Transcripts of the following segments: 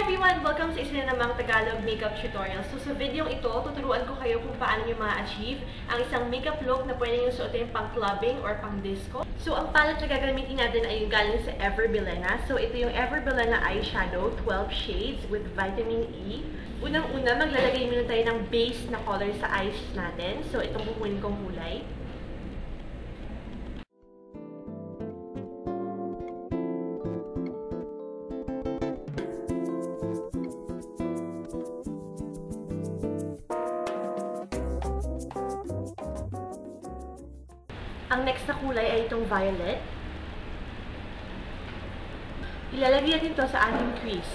everyone! Welcome sa isa na namang Tagalog makeup tutorial. So sa video ito, tuturuan ko kayo kung paano nyo ma-achieve ang isang makeup look na pwede nyo suotin pang clubbing or pang disco. So ang palette na gagamitin natin ay yung galing sa Ever Bilena. So ito yung Ever Bilena eyeshadow, 12 shades with vitamin E. Unang-una, maglalagay muna tayo ng base na color sa eyes natin. So itong kukunin kong kulay. Ang next na kulay ay itong violet. Ilalagay natin ito sa ating crease.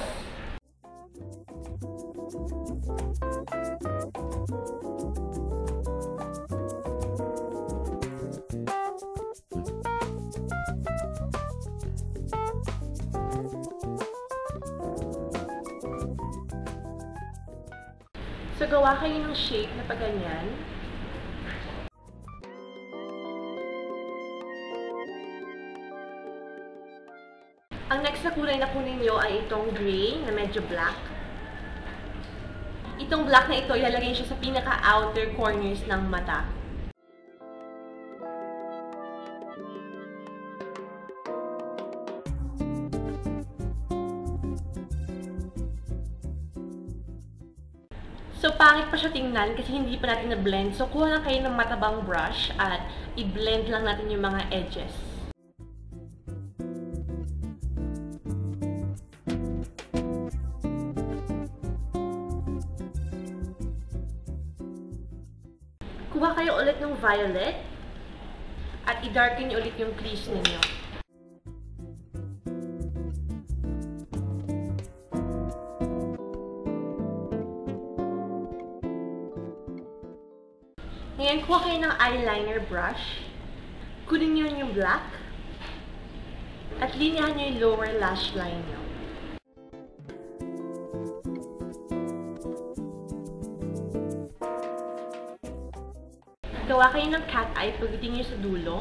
So, gawa kayo ng shape na paganyan. Ang next na kulay na kunin nyo ay itong gray na medyo black. Itong black na ito, ilalagay siya sa pinaka-outer corners ng mata. So, pangit pa siya tingnan kasi hindi pa natin na-blend. So, kuha lang kayo ng matabang brush at i-blend lang natin yung mga edges. Kuha kayo ulit ng violet at i-darken nyo ulit yung crease ninyo. Ngayon, kuha kayo ng eyeliner brush. Kunin nyo yung black at linyahan nyo yung lower lash line nyo. Gawa kayo ng cat eye, pagitin nyo sa dulo.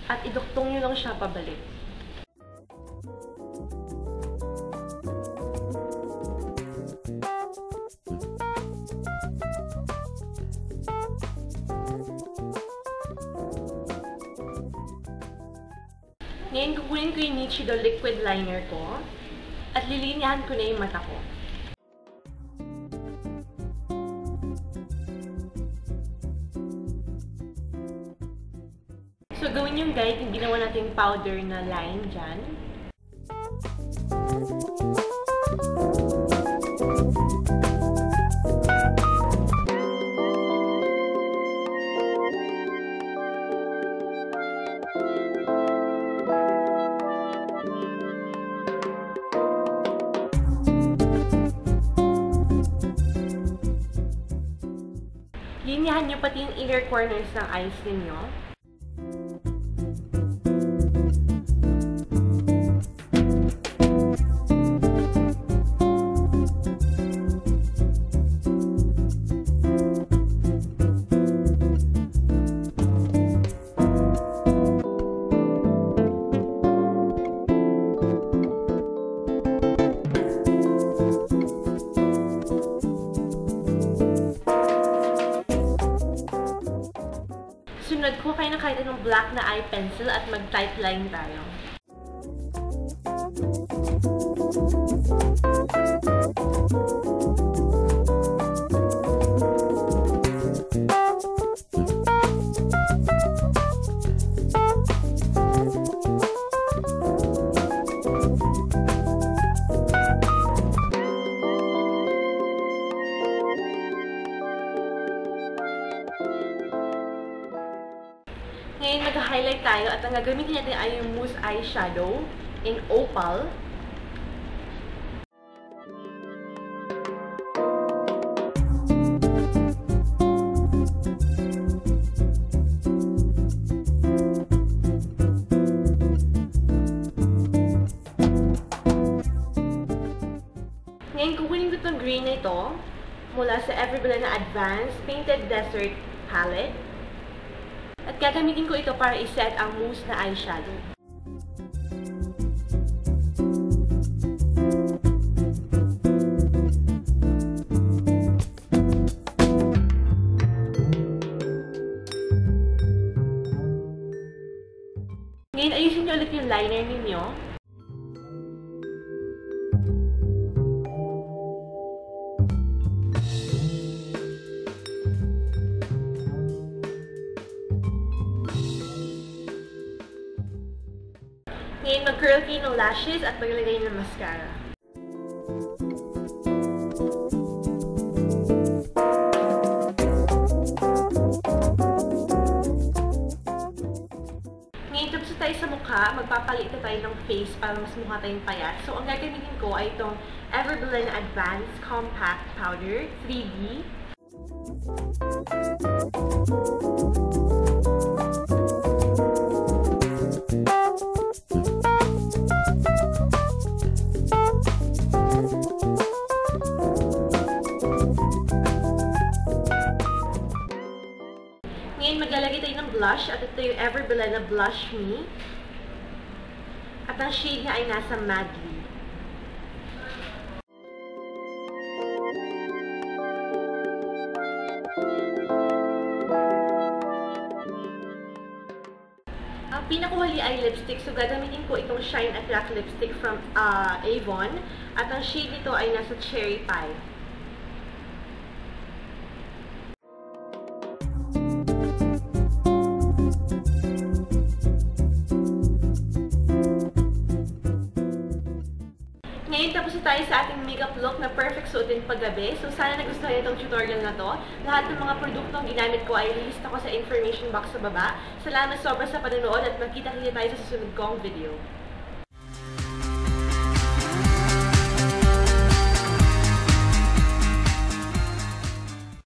At iduktong nyo lang siya pabalik. Ngayon, kukunin ko yung Nichido liquid liner ko at lilinyahan ko na yung mata ko. So, gawin yung guide yung ginawa nating powder na line dyan. Linyahan nyo pati yung inner corners ng eyes ninyo. Sunod, kuha kayo ng kahit anong black na eye pencil at mag-type line tayo. Ngayon, mag-highlight tayo at ang gagamitin natin ay yung mousse eyeshadow in opal. Ngayon, kukunin ko itong green na ito mula sa Ever Bilena Advanced Painted Desert Palette. At gagamitin ko ito para iset ang mousse na eyeshadow. Ngayon, ayusin niyo ulit yung liner ninyo. Ngayon, mag-curl kayo ng lashes at maglagay ng mascara. Ngayon, tapos tayo sa mukha, magpapalit na tayo ng face para mas mukha tayong payat. So, ang gagamitin ko ay itong Everblend Advanced Compact Powder 3D. Ngayon, maglalagay tayo ng blush at ito yung Everblend na Blush Me. At ang shade niya ay nasa Madly. Ang pinakuhali ay lipstick. So, gagamitin ko itong Shine Attract lipstick from Avon. At ang shade nito ay nasa Cherry Pie. Ngayon, tapos na tayo sa ating makeup look na perfect suotin paggabi. So, sana nagustuhan niyo itong tutorial na to. Lahat ng mga produktong ginamit ko ay lilista ko sa information box sa baba. Salamat sobra sa panonood at magkita-kita tayo sa susunod kong video.